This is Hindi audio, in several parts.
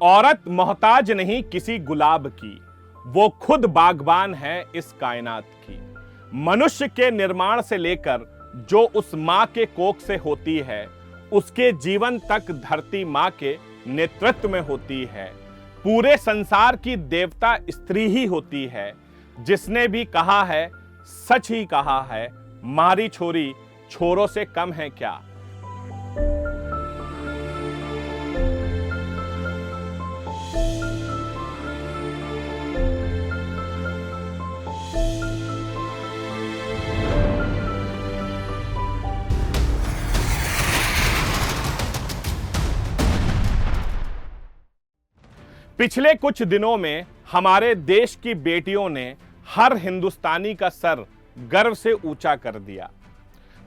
औरत मोहताज नहीं किसी गुलाब की, वो खुद बागबान है इस कायनात की। मनुष्य के निर्माण से लेकर जो उस मां के कोख से होती है, उसके जीवन तक धरती मां के नेतृत्व में होती है। पूरे संसार की देवता स्त्री ही होती है। जिसने भी कहा है सच ही कहा है, मारी छोरी छोरों से कम है क्या। पिछले कुछ दिनों में हमारे देश की बेटियों ने हर हिंदुस्तानी का सर गर्व से ऊंचा कर दिया।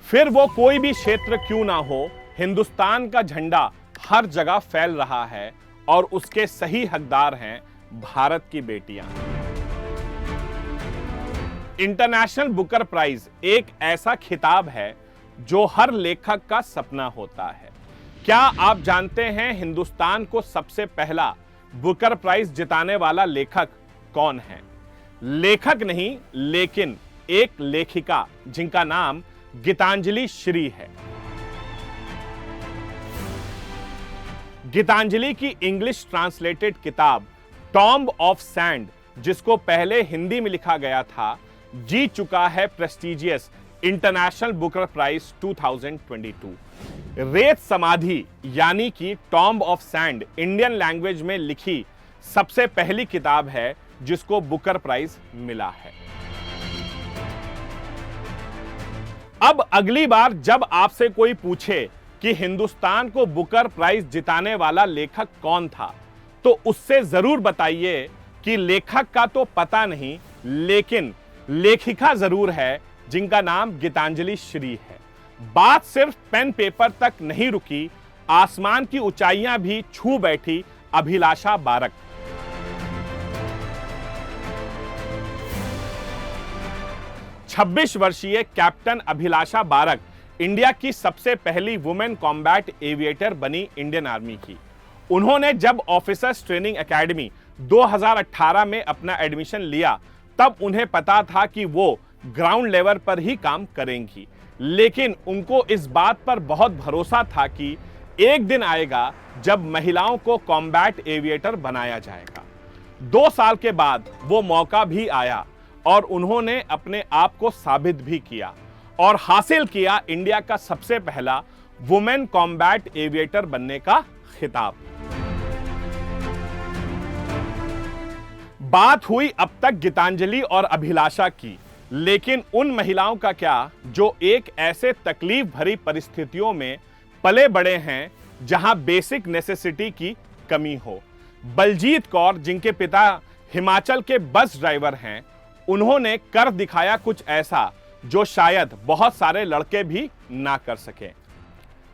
फिर वो कोई भी क्षेत्र क्यों ना हो, हिंदुस्तान का झंडा हर जगह फैल रहा है और उसके सही हकदार हैं भारत की बेटियां। इंटरनेशनल बुकर प्राइज एक ऐसा खिताब है जो हर लेखक का सपना होता है। क्या आप जानते हैं हिंदुस्तान को सबसे पहला बुकर प्राइज जिताने वाला लेखक कौन है? लेखक नहीं, लेकिन एक लेखिका जिनका नाम गीतांजलि श्री है। गीतांजलि की इंग्लिश ट्रांसलेटेड किताब टॉम्ब ऑफ सैंड, जिसको पहले हिंदी में लिखा गया था, जीत चुका है प्रेस्टिजियस इंटरनेशनल बुकर प्राइज 2022। रेत समाधि यानी कि tomb of sand Indian language में लिखी सबसे पहली किताब है जिसको बुकर प्राइज मिला है। अब अगली बार जब आपसे कोई पूछे कि हिंदुस्तान को बुकर प्राइज जिताने वाला लेखक कौन था, तो उससे जरूर बताइए कि लेखक का तो पता नहीं, लेकिन लेखिका जरूर है जिनका नाम गीतांजलि श्री है। बात सिर्फ पेन पेपर तक नहीं रुकी, आसमान की ऊंचाइयां भी छू बैठी अभिलाषा बारक। छब्बीस वर्षीय कैप्टन अभिलाषा बारक इंडिया की सबसे पहली वुमेन कॉम्बैट एविएटर बनी इंडियन आर्मी की। उन्होंने जब ऑफिसर्स ट्रेनिंग एकेडमी 2018 में अपना एडमिशन लिया, तब उन्हें पता था कि वो ग्राउंड लेवल पर ही काम करेंगी, लेकिन उनको इस बात पर बहुत भरोसा था कि एक दिन आएगा जब महिलाओं को कॉम्बैट एविएटर बनाया जाएगा। 2 साल के बाद वो मौका भी आया और उन्होंने अपने आप को साबित भी किया और हासिल किया इंडिया का सबसे पहला वुमेन कॉम्बैट एविएटर बनने का खिताब। बात हुई अब तक गीतांजलि और अभिलाषा की, लेकिन उन महिलाओं का क्या जो एक ऐसे तकलीफ भरी परिस्थितियों में पले बड़े हैं जहां बेसिक नेसेसिटी की कमी हो। बलजीत कौर, जिनके पिता हिमाचल के बस ड्राइवर हैं, उन्होंने कर दिखाया कुछ ऐसा जो शायद बहुत सारे लड़के भी ना कर सके।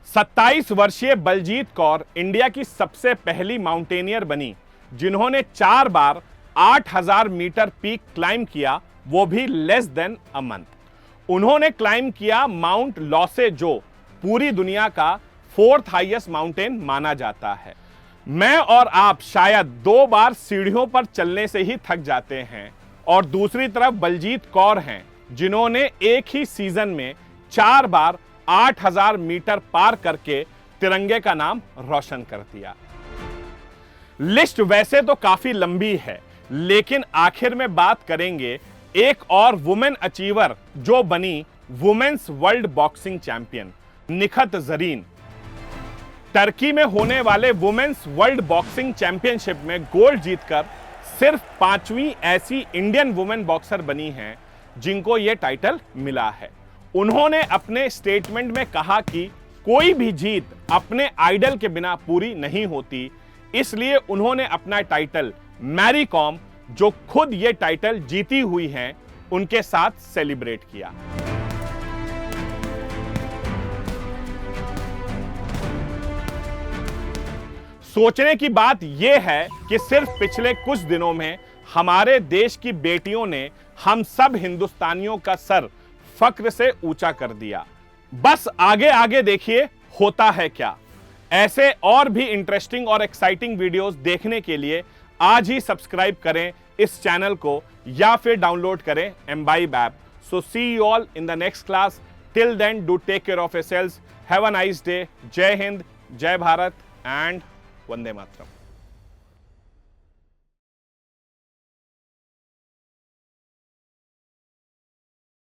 27 वर्षीय बलजीत कौर इंडिया की सबसे पहली माउंटेनियर बनी जिन्होंने 4 बार 8000 मीटर पीक क्लाइम किया, वो भी लेस देन अ मंथ। उन्होंने क्लाइम किया माउंट लॉसे, जो पूरी दुनिया का 4th हाईएस्ट माउंटेन माना जाता है। मैं और आप शायद 2 बार सीढ़ियों पर चलने से ही थक जाते हैं, और दूसरी तरफ बलजीत कौर हैं जिन्होंने एक ही सीजन में 4 बार 8000 मीटर पार करके तिरंगे का नाम रोशन कर दिया। लिस्ट वैसे तो काफी लंबी है, लेकिन आखिर में बात करेंगे एक और वुमेन अचीवर जो बनी womens world boxing champion, Nikhat Zareen. Turkey में होने वाले वुमेन्स वर्ल्ड बॉक्सिंग चैंपियनशिप में गोल्ड जीतकर सिर्फ 5वीं ऐसी इंडियन वुमेन बॉक्सर बनी हैं जिनको यह टाइटल मिला है। उन्होंने अपने स्टेटमेंट में कहा कि कोई भी जीत अपने आइडल के बिना पूरी नहीं होती, इसलिए उन्होंने अपना टाइटल मैरी कॉम, जो खुद ये टाइटल जीती हुई हैं, उनके साथ सेलिब्रेट किया। सोचने की बात यह है कि सिर्फ पिछले कुछ दिनों में हमारे देश की बेटियों ने हम सब हिंदुस्तानियों का सर फक्र से ऊंचा कर दिया। बस आगे आगे देखिए होता है क्या। ऐसे और भी इंटरेस्टिंग और एक्साइटिंग वीडियोस देखने के लिए आज ही सब्सक्राइब करें इस चैनल को या फिर डाउनलोड करें Embibe app. So see you all in the next class. Till then do take care of yourselves. Have a nice day. जय हिंद, जय भारत एंड वंदे मातरम।